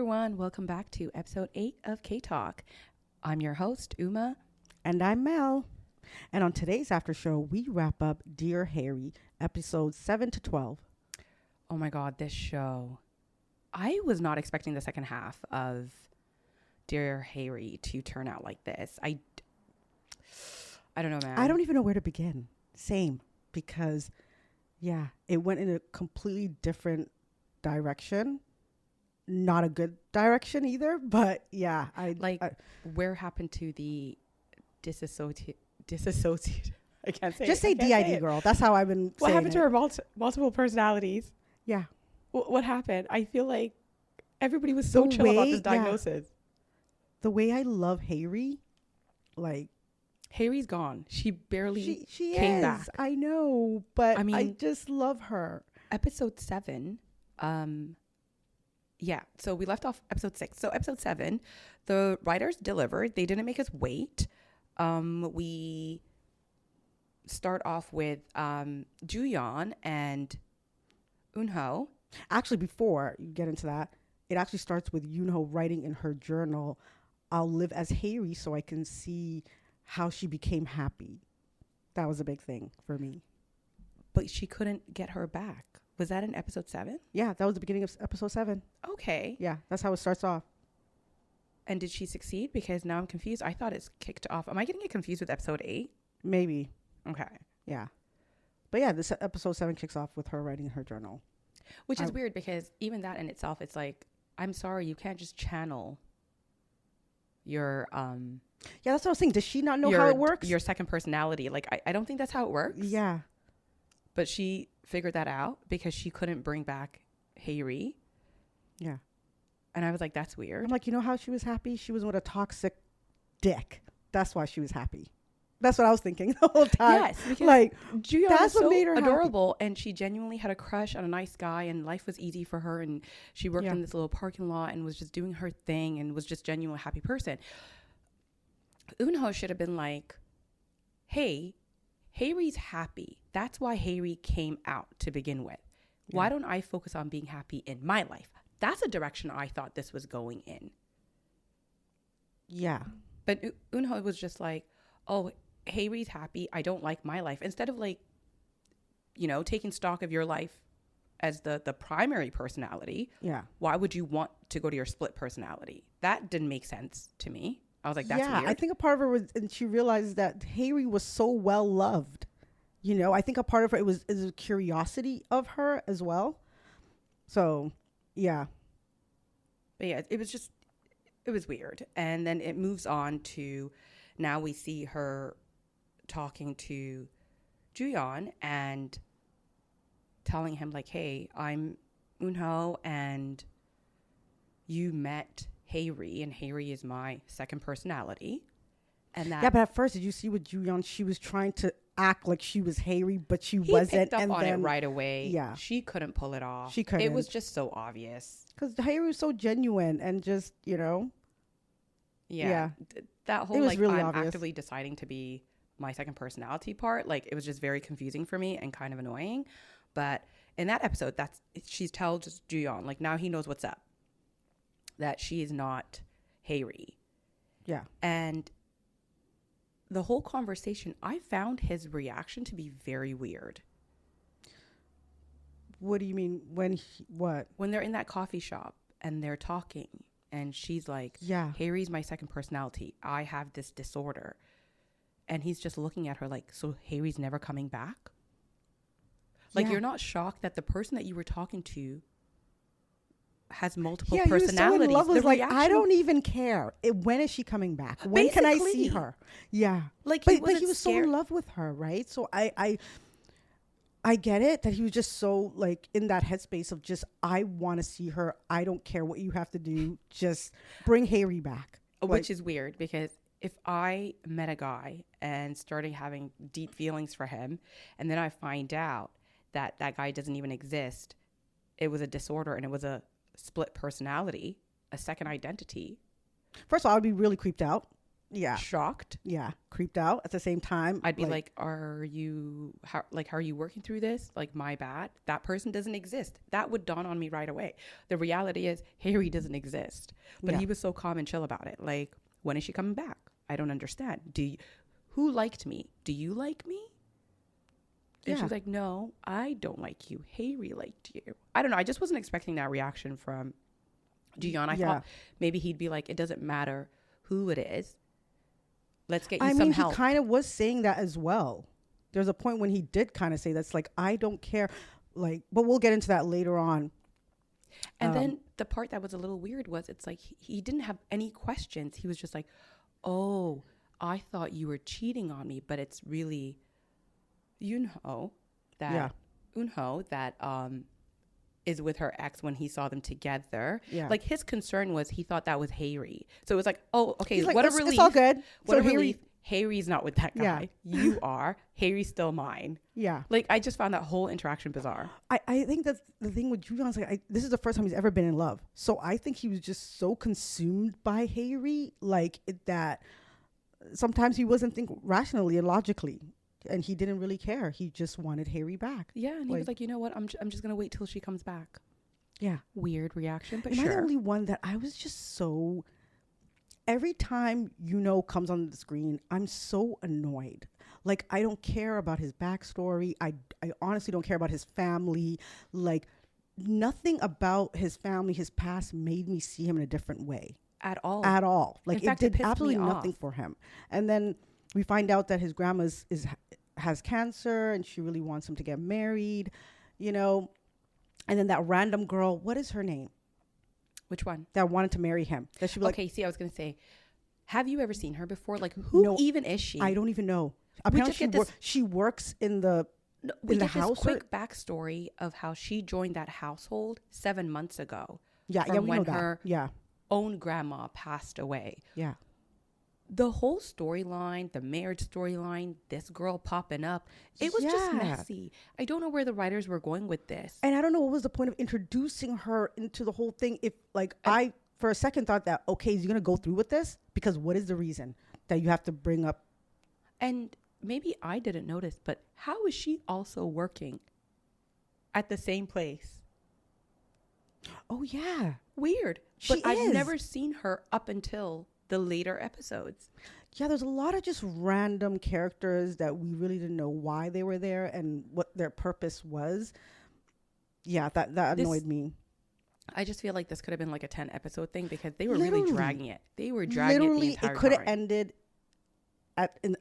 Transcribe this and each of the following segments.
everyone. Welcome back to episode 8 of Ktalk. I'm your host, Uma. And I'm Mel. And on today's after show, we wrap up Dear Hyeri, episodes 7 to 12. Oh my God, this show. I was not expecting the second half of Dear Hyeri to turn out like this. I don't know, man. I don't even know where to begin. Same. Because, yeah, it went in a completely different direction. Not a good direction either, but yeah. Where happened to the disassociate? I can't say just it. say DID, girl. That's how I've been What saying happened it. to her multiple personalities? Yeah. What happened? I feel like everybody was so chill about this diagnosis. Yeah. The way I love Hyeri, like... Hyeri's gone. She barely she came back. I know, but I mean, I just love her. Episode 7... Yeah, so we left off episode 6. So episode 7, the writers delivered. They didn't make us wait. We start off with Juyeon and Eunho. Actually, before you get into that, it actually starts with Eunho writing in her journal, I'll live as Hyeri so I can see how she became happy. That was a big thing for me. But she couldn't get her back. Was that in episode 7? Yeah, that was the beginning of episode 7. Okay. Yeah, that's how it starts off. And did she succeed? Because now I'm confused. I thought it's kicked off. Am I getting it confused with episode 8? Maybe. Okay. Yeah. But yeah, this episode 7 kicks off with her writing in her journal. Which is weird because even that in itself, it's like, I'm sorry, you can't just channel your... Yeah, that's what I was saying. Does she not know how it works? Your second personality. Like, I don't think that's how it works. Yeah. But she figured that out because she couldn't bring back Hyeri. Yeah. And I was like, that's weird. I'm like, you know how she was happy? She was with a toxic dick. That's why she was happy. That's what I was thinking the whole time. Yes. Because like, Juyeon that's was what made her adorable. Happy. And she genuinely had a crush on a nice guy and life was easy for her. And she worked in this little parking lot and was just doing her thing and was just genuinely a happy person. Eunho should have been like, hey, Hyeri's happy. That's why Hyeri came out to begin with. Yeah. Why don't I focus on being happy in my life? That's a direction I thought this was going in. Yeah. But Eunho was just like, oh, Hyeri's happy. I don't like my life. Instead of like, you know, taking stock of your life as the primary personality. Yeah. Why would you want to go to your split personality? That didn't make sense to me. I was like, that's weird. I think a part of her was, and she realized that Hyeri was so well loved. You know, I think a part of it is a curiosity of her as well. So, yeah. But yeah, it was weird. And then it moves on to, now we see her talking to Juyeon and telling him like, hey, I'm Eunho and you met Hyeri, and Hyeri is my second personality. And that, yeah, but at first, did you see with Juyeon? She was trying to act like she was Hyeri, but she wasn't. He picked up and on then, it right away. Yeah, she couldn't pull it off. She couldn't. It was just so obvious because Hyeri was so genuine and just, you know. Yeah. That whole it was like really I'm obvious. Actively deciding to be my second personality part, like it was just very confusing for me and kind of annoying. But in that episode, she's tells Juyeon like now he knows what's up. That she is not Hyeri. Yeah. And the whole conversation, I found his reaction to be very weird. What do you mean? What? When they're in that coffee shop and they're talking and she's like, yeah, Hyeri's my second personality. I have this disorder. And he's just looking at her like, so Hyeri's never coming back? Like, you're not shocked that the person that you were talking to has multiple personalities. He was so in love, like, I don't even care. When is she coming back? When can I see her? Yeah. Like, but he was so in love with her, right? So I get it that he was just so like in that headspace of just, I want to see her. I don't care what you have to do. Just bring Hyeri back. Which is weird because if I met a guy and started having deep feelings for him and then I find out that that guy doesn't even exist, it was a disorder and it was a split personality, a second identity. First of all, I would be really creeped out. shocked. Yeah. Creeped out at the same time. I'd be like, how are you working through this? Like, my bad. That person doesn't exist. That would dawn on me right away. The reality is Hyeri doesn't exist. But he was so calm and chill about it. Like, when is she coming back? I don't understand. Who liked me? Do you like me? And she was like, no, I don't like you. Hyeri liked you. I don't know. I just wasn't expecting that reaction from Juyeon. I thought maybe he'd be like, it doesn't matter who it is. Let's get you some help. He kind of was saying that as well. There's a point when he did kind of say that's like, I don't care. Like, but we'll get into that later on. And then the part that was a little weird was it's like he didn't have any questions. He was just like, oh, I thought you were cheating on me, but it's really Eunho that is with her ex when he saw them together. Yeah. Like, his concern was he thought that was Hyeri. So it was like, oh, okay, like, what a relief. It's all good. What a relief. Hyeri's not with that guy. Yeah. You are. Hyeri's still mine. Yeah. Like, I just found that whole interaction bizarre. I think that's the thing with Juyeon. Like, this is the first time he's ever been in love. So I think he was just so consumed by Hyeri, like, that sometimes he wasn't thinking rationally and logically. And he didn't really care. He just wanted Hyeri back. Yeah, and he was like, you know what? I'm just going to wait till she comes back. Yeah. Weird reaction, but Am I the only one that I was just so... Every time comes on the screen, I'm so annoyed. Like, I don't care about his backstory. I honestly don't care about his family. Like, nothing about his family, his past, made me see him in a different way. At all. At all. Like, in fact, it did absolutely nothing for him. And then we find out that his grandma has cancer and she really wants him to get married, And then that random girl, what is her name? Which one? That wanted to marry him. That she was okay, see, I was going to say, have you ever seen her before? Like, who even is she? I don't even know. Apparently she works in the house. We get this quick backstory of how she joined that household 7 months ago. Yeah, we when know that. Her own grandma passed away. Yeah. The whole storyline, the marriage storyline, this girl popping up, it was just messy. I don't know where the writers were going with this. And I don't know what was the point of introducing her into the whole thing. If, like, I, for a second, thought that, okay, is he going to go through with this? Because what is the reason that you have to bring up? And maybe I didn't notice, but how is she also working at the same place? Oh, yeah. Weird. But I've never seen her up until the later episodes. Yeah, there's a lot of just random characters that we really didn't know why they were there and what their purpose was. Yeah, that annoyed me. I just feel like this could have been like a 10 episode thing because they were really dragging it. They were dragging it the entire time. It could have ended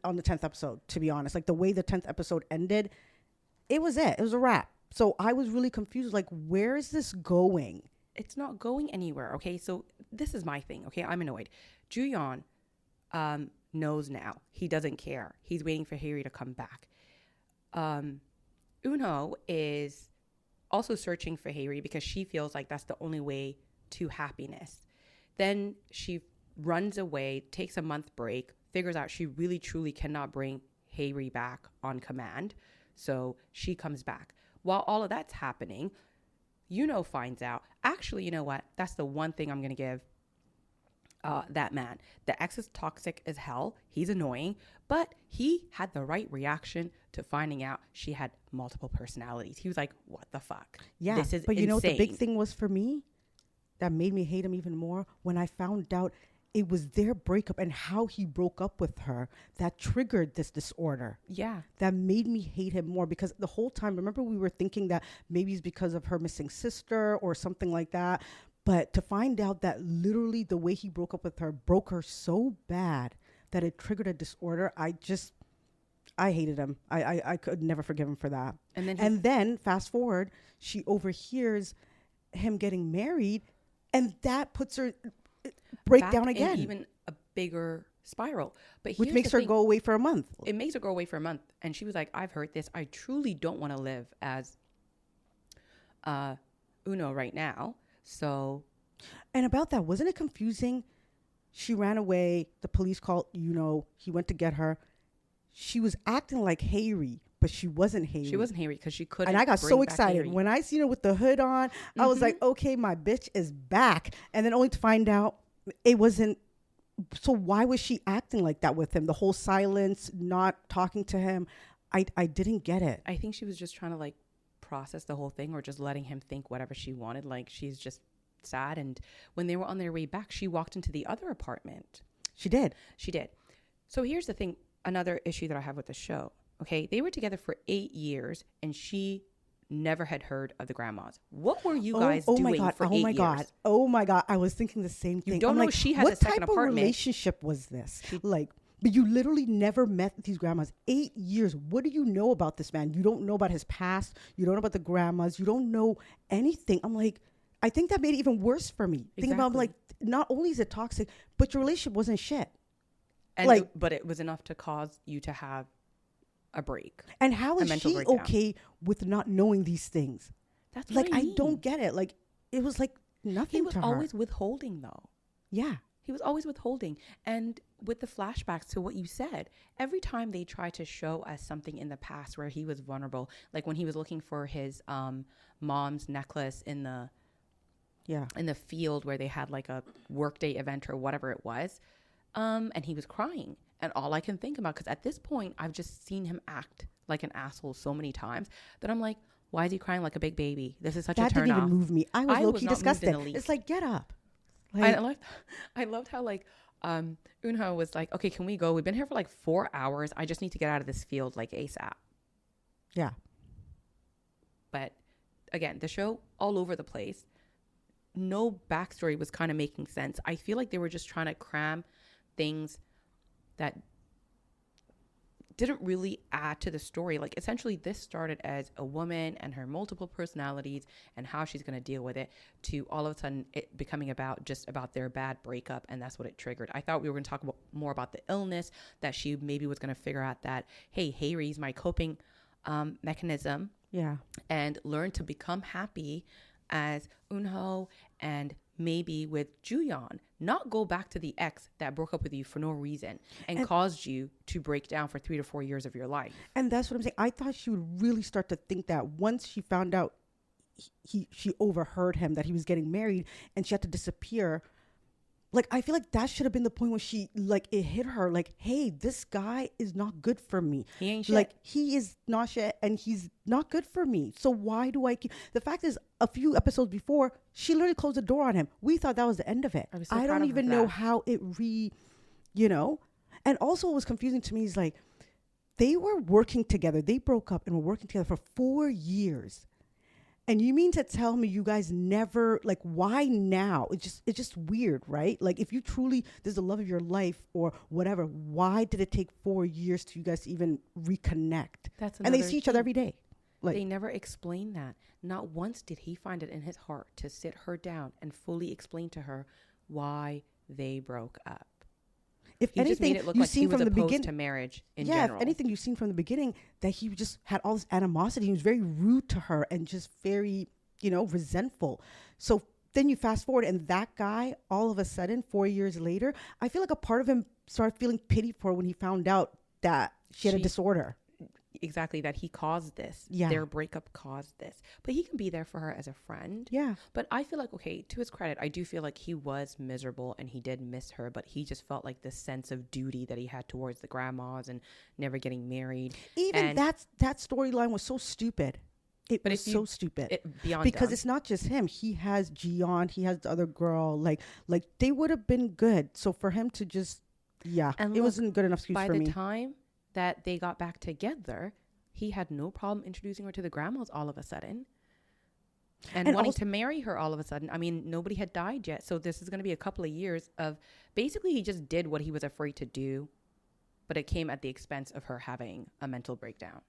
on the 10th episode, to be honest. Like, the way the 10th episode ended, it was a wrap. So I was really confused. Like, where is this going? It's not going anywhere. Okay, so this is my thing. Okay, I'm annoyed. Juyeon knows now. He doesn't care. He's waiting for Hyeri to come back. Eunho is also searching for Hyeri because she feels like that's the only way to happiness. Then she runs away, takes a month break, figures out she really truly cannot bring Hyeri back on command. So she comes back. While all of that's happening, finds out, actually, you know what? That's the one thing I'm going to give that man. The ex is toxic as hell. He's annoying, but he had the right reaction to finding out she had multiple personalities. He was like, what the fuck? Yeah, this is but you insane. know what the big thing was for me? That made me hate him even more when I found out it was their breakup and how he broke up with her that triggered this disorder. Yeah. That made me hate him more because the whole time, remember, we were thinking that maybe it's because of her missing sister or something like that. But to find out that literally the way he broke up with her broke her so bad that it triggered a disorder, I hated him. I could never forgive him for that. And then fast forward, she overhears him getting married, and that puts her break down again. And even a bigger spiral. But which makes her go away for a month. It makes her go away for a month. And she was like, I've heard this. I truly don't want to live as Uno right now. So. And about that, wasn't it confusing? She ran away. The police called, he went to get her. She was acting like Hyeri, but she wasn't Hyeri. She wasn't Hyeri because she couldn't. And I got so excited. When I seen her with the hood on, I was like, okay, my bitch is back. And then only to find out it wasn't So why was she acting like that with him? The whole silence, not talking to him. I didn't get it. I think she was just trying to like process the whole thing, or just letting him think whatever she wanted. Like, she's just sad. And when they were on their way back, she walked into the other apartment. She did. So here's the thing. Another issue that I have with the show. Okay. They were together for 8 years and she never had heard of the grandmas. What were you guys doing for 8 years? Oh my God. I was thinking the same thing. You don't know she has a second apartment. What type of relationship was this? But you literally never met these grandmas. 8 years. What do you know about this man? You don't know about his past. You don't know about the grandmas. You don't know anything. I'm like, I think that made it even worse for me. Thinking about, like, not only is it toxic, but your relationship wasn't shit. And but it was enough to cause you to have a break. And how is she okay with not knowing these things? That's like, I don't get it. Like, it was like nothing to her. He was always withholding, though. Yeah. He was always withholding. And with the flashbacks to what you said, every time they try to show us something in the past where he was vulnerable, like when he was looking for his mom's necklace in the field where they had like a workday event or whatever it was, and he was crying. And all I can think about, because at this point, I've just seen him act like an asshole so many times that I'm like, why is he crying like a big baby? This is such a turn off. That didn't even move me. I was low-key disgusted. It's like, get up. Like, I loved how like Eunho was like, okay, can we go? We've been here for like 4 hours. I just need to get out of this field like ASAP. Yeah. But again, the show all over the place. No backstory was kind of making sense. I feel like they were just trying to cram things that didn't really add to the story. Like, essentially this started as a woman and her multiple personalities and how she's going to deal with it, to all of a sudden it becoming about their bad breakup. And that's what it triggered. I thought we were going to talk more about the illness, that she maybe was going to figure out that, hey, Hyeri's my coping mechanism. Yeah. And learn to become happy as Eunho, and maybe with Juyeon, not go back to the ex that broke up with you for no reason and caused you to break down for 3 to 4 years of your life. And that's what I'm saying. I thought she would really start to think that once she found out she overheard him, that he was getting married, and she had to disappear. Like, I feel like that should have been the point when she, like, it hit her, like, hey, this guy is not good for me. He ain't shit. Like, he is not shit, and he's not good for me. So why do I keep... The fact is, a few episodes before, she literally closed the door on him. We thought that was the end of it. I don't even know how it you know? And also what was confusing to me is, like, they were working together. They broke up and were working together for 4 years. And you mean to tell me you guys never, like, why now? It's just weird, right? Like, if you truly, this is the love of your life or whatever, why did it take 4 years to you guys to even reconnect? And they see each other every day. Like, they never explained that. Not once did he find it in his heart to sit her down and fully explain to her why they broke up. If he anything, just made it look like he was opposed to marriage in general. If anything, you've seen from the beginning that he just had all this animosity. He was very rude to her and just very, resentful. So then you fast forward, and that guy, all of a sudden, 4 years later, I feel like a part of him started feeling pity for her when he found out that she had a disorder. Exactly, that he caused this. Yeah. Their breakup caused this. But he can be there for her as a friend. Yeah. But I feel like, okay, to his credit, I do feel like he was miserable and he did miss her, but he just felt like this sense of duty that he had towards the grandmas and never getting married. Even that storyline was so stupid. It was so stupid. Beyond because dumb. It's not just him. He has Jiyeon. He has the other girl. Like they would have been good. So for him to just, and it wasn't good enough excuse for me. By the time that they got back together, he had no problem introducing her to the grandmas all of a sudden and wanting to marry her all of a sudden. I mean, nobody had died yet. So this is going to be a couple of years of basically he just did what he was afraid to do, but it came at the expense of her having a mental breakdown.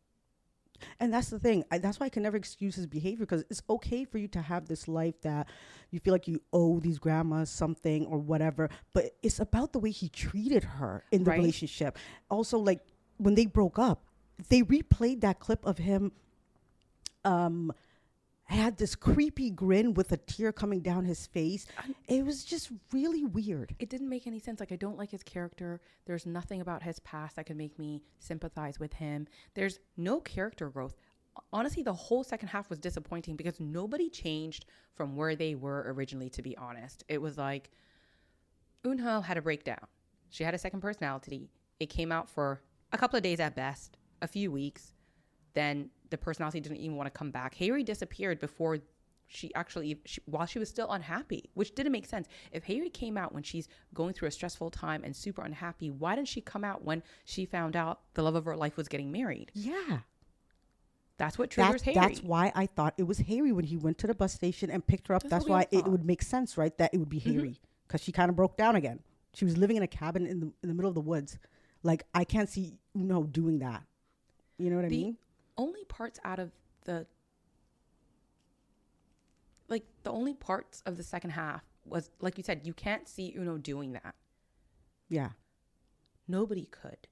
And that's the thing. That's why I can never excuse his behavior, because it's okay for you to have this life that you feel like you owe these grandmas something or whatever. But it's about the way he treated her in the relationship. Also, like, when they broke up, they replayed that clip of him had this creepy grin with a tear coming down his face. It was just really weird. It didn't make any sense. Like, I don't like his character. There's nothing about his past that could make me sympathize with him. There's no character growth. Honestly, the whole second half was disappointing because nobody changed from where they were originally, to be honest. It was like Eunho had a breakdown. She had a second personality. It came out for a couple of days at best, a few weeks. Then the personality didn't even want to come back. Hyeri disappeared before while she was still unhappy, which didn't make sense. If Hyeri came out when she's going through a stressful time and super unhappy, why didn't she come out when she found out the love of her life was getting married? Yeah. That's what triggers Hyeri. That's why I thought it was Hyeri when he went to the bus station and picked her up. That's why it would make sense, right? That it would be Hyeri, because she kind of broke down again. She was living in a cabin in the middle of the woods. Like, I can't see Uno doing that. You know what I mean? Only parts out of the only parts of the second half was, like you said, you can't see Uno doing that. Yeah. Nobody could.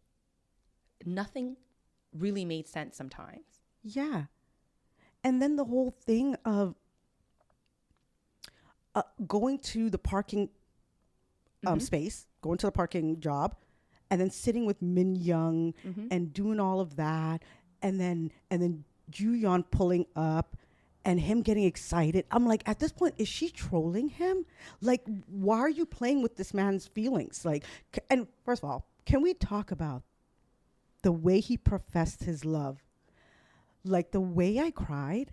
Nothing really made sense sometimes. Yeah. And then the whole thing of going to the parking space, going to the parking job, and then sitting with Min Young and doing all of that, and then Juyeon pulling up and him getting excited. I'm like, at this point, is she trolling him? Like, why are you playing with this man's feelings? Like, and first of all, can we talk about the way he professed his love? Like, the way I cried.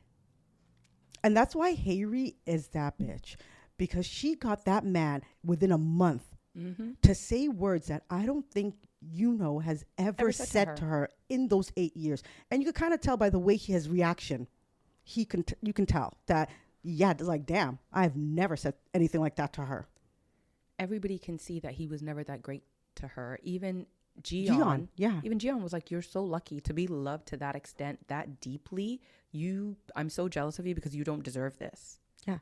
And that's why Hyeri is that bitch, because she got that man within a month to say words that I don't think has ever said to her in those 8 years. And you can kind of tell by the way his reaction. You can tell that, yeah, like, damn, I've never said anything like that to her. Everybody can see that he was never that great to her. Even Jiyeon. Yeah. Even Jiyeon was like, you're so lucky to be loved to that extent, that deeply. I'm so jealous of you because you don't deserve this. Yeah.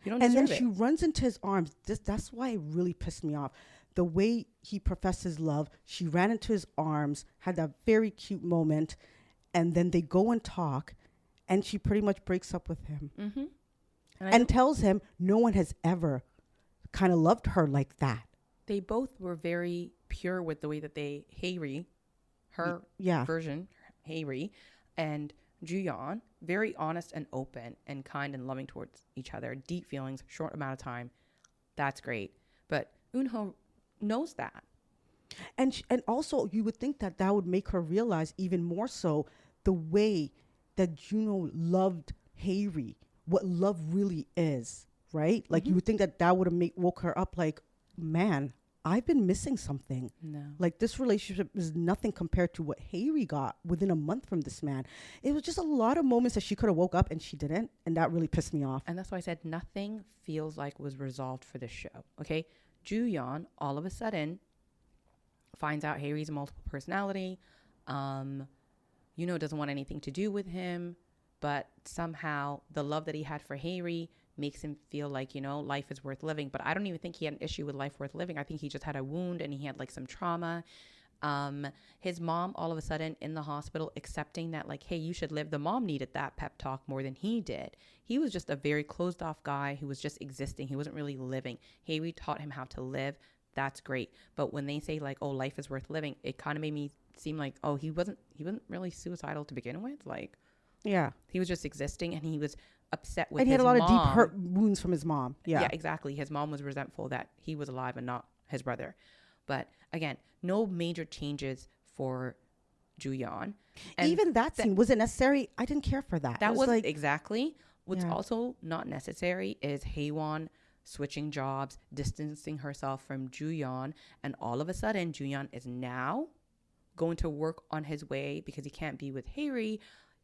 You don't deserve it. And then she runs into his arms. That's why it really pissed me off. The way he professed his love, she ran into his arms, had that very cute moment, and then they go and talk, and she pretty much breaks up with him. And tells him no one has ever kind of loved her like that. They both were very pure with the way that Hyeri, her version, Hyeri, and Juyeon, very honest and open and kind and loving towards each other. Deep feelings, short amount of time. That's great. But Eunho knows that. And also, you would think that would make her realize even more so the way that Juno loved Hyeri, what love really is, right? Like, you would think that would have woke her up like, man, I've been missing something. No. Like, this relationship is nothing compared to what Hyeri got within a month from this man. It was just a lot of moments that she could have woke up and she didn't. And that really pissed me off. And that's why I said nothing feels like was resolved for this show. Okay. Juyeon all of a sudden finds out Hyeri's a multiple personality. Doesn't want anything to do with him. But somehow the love that he had for Hyeri makes him feel like, life is worth living. But I don't even think he had an issue with life worth living. I think he just had a wound and he had like some trauma. His mom all of a sudden in the hospital accepting that, like, hey, you should live. The mom needed that pep talk more than he did. He was just a very closed off guy who was just existing. He wasn't really living. Hyeri taught him how to live. That's great. But when they say like, oh, life is worth living, it kind of made me seem like, oh, he wasn't really suicidal to begin with. Like, yeah, he was just existing and he was upset with his mom. And he had a lot of deep hurt wounds from his mom. Yeah, exactly. His mom was resentful that he was alive and not his brother. But again, no major changes for Juyeon. And even that scene wasn't necessary. I didn't care for that. That was like, exactly. What's also not necessary is Haewon switching jobs, distancing herself from Juyeon, and all of a sudden Juyeon is now going to work on his way because he can't be with Hyeri.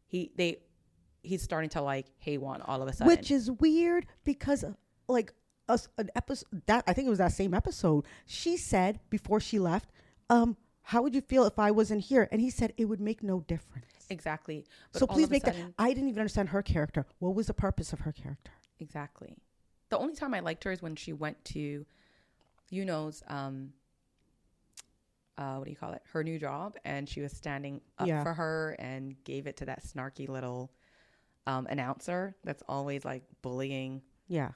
He's starting to like Haewon all of a sudden, which is weird because like an episode that I think it was that same episode, she said before she left, how would you feel if I wasn't here? And he said it would make no difference. Exactly. But so please make that. I didn't even understand her character. What was the purpose of her character? Exactly. The only time I liked her is when she went to, what do you call it? Her new job, and she was standing up for her and gave it to that snarky little announcer that's always like bullying. Yeah.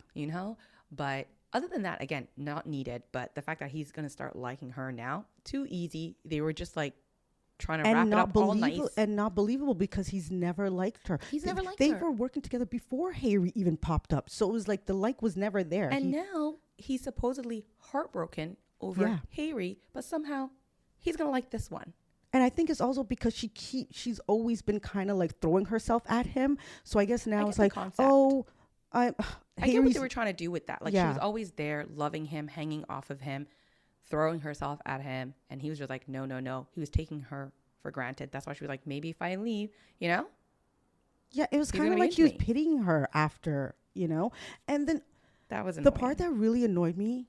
But other than that, again, not needed. But the fact that he's going to start liking her now, too easy. They were just like trying to wrap it up all nice. And not believable because he's never liked her. They were working together before Hyeri even popped up. So it was like the like was never there. And now he's supposedly heartbroken over Hyeri, but somehow he's going to like this one. And I think it's also because she's always been kind of like throwing herself at him. So I guess now it's like, concept. I get what they were trying to do with that. Like, yeah. She was always there, loving him, hanging off of him, throwing herself at him. And he was just like, no, no, no. He was taking her for granted. That's why she was like, maybe if I leave, you know? Yeah, it was kind of like he was pitying her after, you know? And then that was annoying. The part that really annoyed me,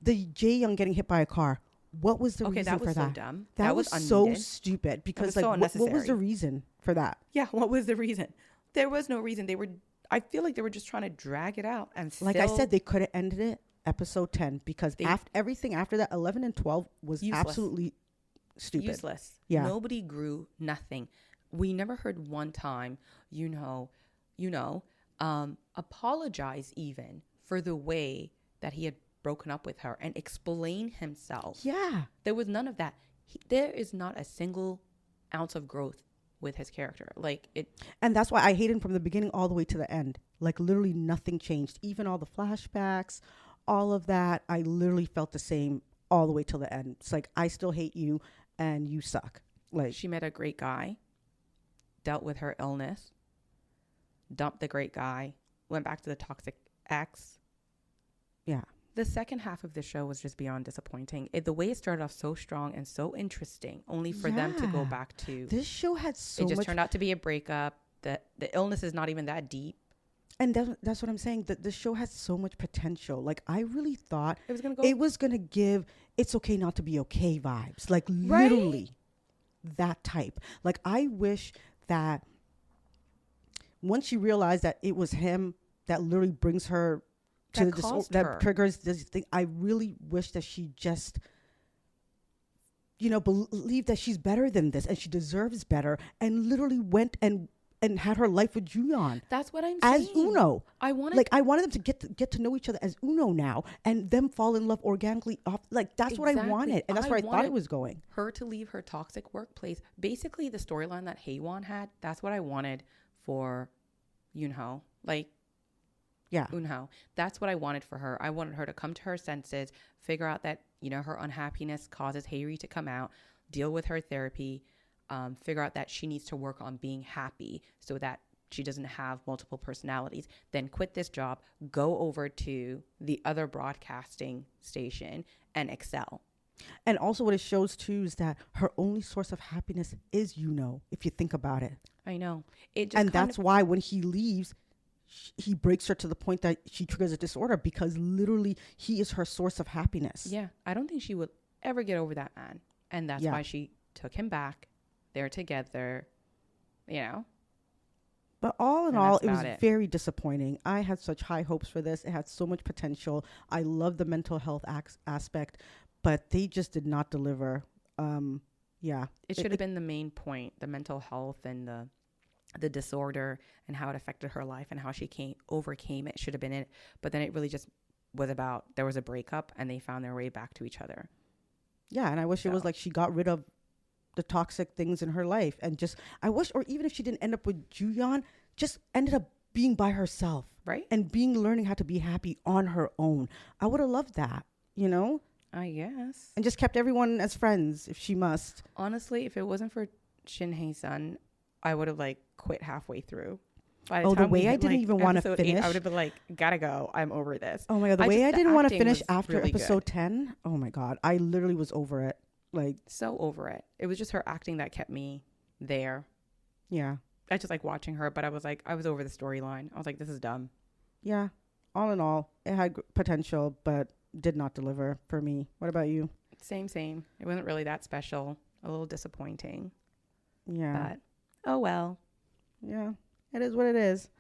the Jae Young getting hit by a car. What was the reason for that? So dumb. That was so stupid because like what was the reason for that? Yeah, what was the reason? There was no reason. I feel like they were just trying to drag it out and like I said, they could have ended it episode 10 because everything after that 11 and 12 was useless. Absolutely stupid. Useless. Yeah. Nobody grew, nothing. We never heard one time, apologize even for the way that he had broken up with her and explain himself. Yeah. There was none of that. There is not a single ounce of growth with his character. And that's why I hate him from the beginning all the way to the end. Like literally nothing changed. Even all the flashbacks, all of that, I literally felt the same all the way till the end. It's like, I still hate you and you suck. Like, she met a great guy, dealt with her illness, dumped the great guy, went back to the toxic ex. Yeah. The second half of the show was just beyond disappointing. The way it started off so strong and so interesting, only for them to go back to... This show had so much... It just turned out to be a breakup. The illness is not even that deep. And that's what I'm saying. The show has so much potential. Like, I really thought it was going to give It's Okay Not to Be Okay vibes. Like, literally that type. Like, I wish that once she realized that it was him that literally brings her... that triggers this thing. I really wish that she just, believe that she's better than this and she deserves better, and literally went and had her life with Juyeon. That's what I'm saying. As Uno. I wanted them to get to know each other as Uno now, and them fall in love organically. That's what I wanted, and that's where I thought it was going. Her to leave her toxic workplace. Basically, the storyline that Haewon had. That's what I wanted for Yoonho. Yeah. Eunho. That's what I wanted for her. I wanted her to come to her senses, figure out that, her unhappiness causes Hyeri to come out, deal with her therapy, figure out that she needs to work on being happy so that she doesn't have multiple personalities, then quit this job, go over to the other broadcasting station and excel. And also what it shows too is that her only source of happiness is if you think about it. I know. That's why when he leaves, he breaks her to the point that she triggers a disorder, because literally he is her source of happiness. Yeah. I don't think she would ever get over that man. And that's why she took him back. They're together, But all in all, it was very disappointing. I had such high hopes for this. It had so much potential. I love the mental health aspect, but they just did not deliver. It should have been the main point, the mental health and the disorder and how it affected her life and how she overcame it should have been it. But then it really just was about, there was a breakup and they found their way back to each other. Yeah. And I wish it was like she got rid of the toxic things in her life, and just, I wish, or even if she didn't end up with Juyeon, just ended up being by herself. Right. And learning how to be happy on her own. I would have loved that, I guess. And just kept everyone as friends if she must. Honestly, if it wasn't for Shin Hae-sun, I would have quit halfway through. The way I didn't even want to finish. 8, I would have been gotta go. I'm over this. Oh my God. The way I didn't want to finish after really episode 10. Oh my God. I literally was over it. So over it. It was just her acting that kept me there. Yeah. I just watching her, but I was over the storyline. I was like, this is dumb. Yeah. All in all, it had potential, but did not deliver for me. What about you? Same. It wasn't really that special. A little disappointing. Yeah. But, oh well. Yeah. It is what it is.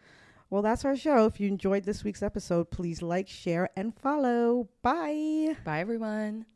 Well, that's our show. If you enjoyed this week's episode, please like, share, and follow. Bye. Bye, everyone.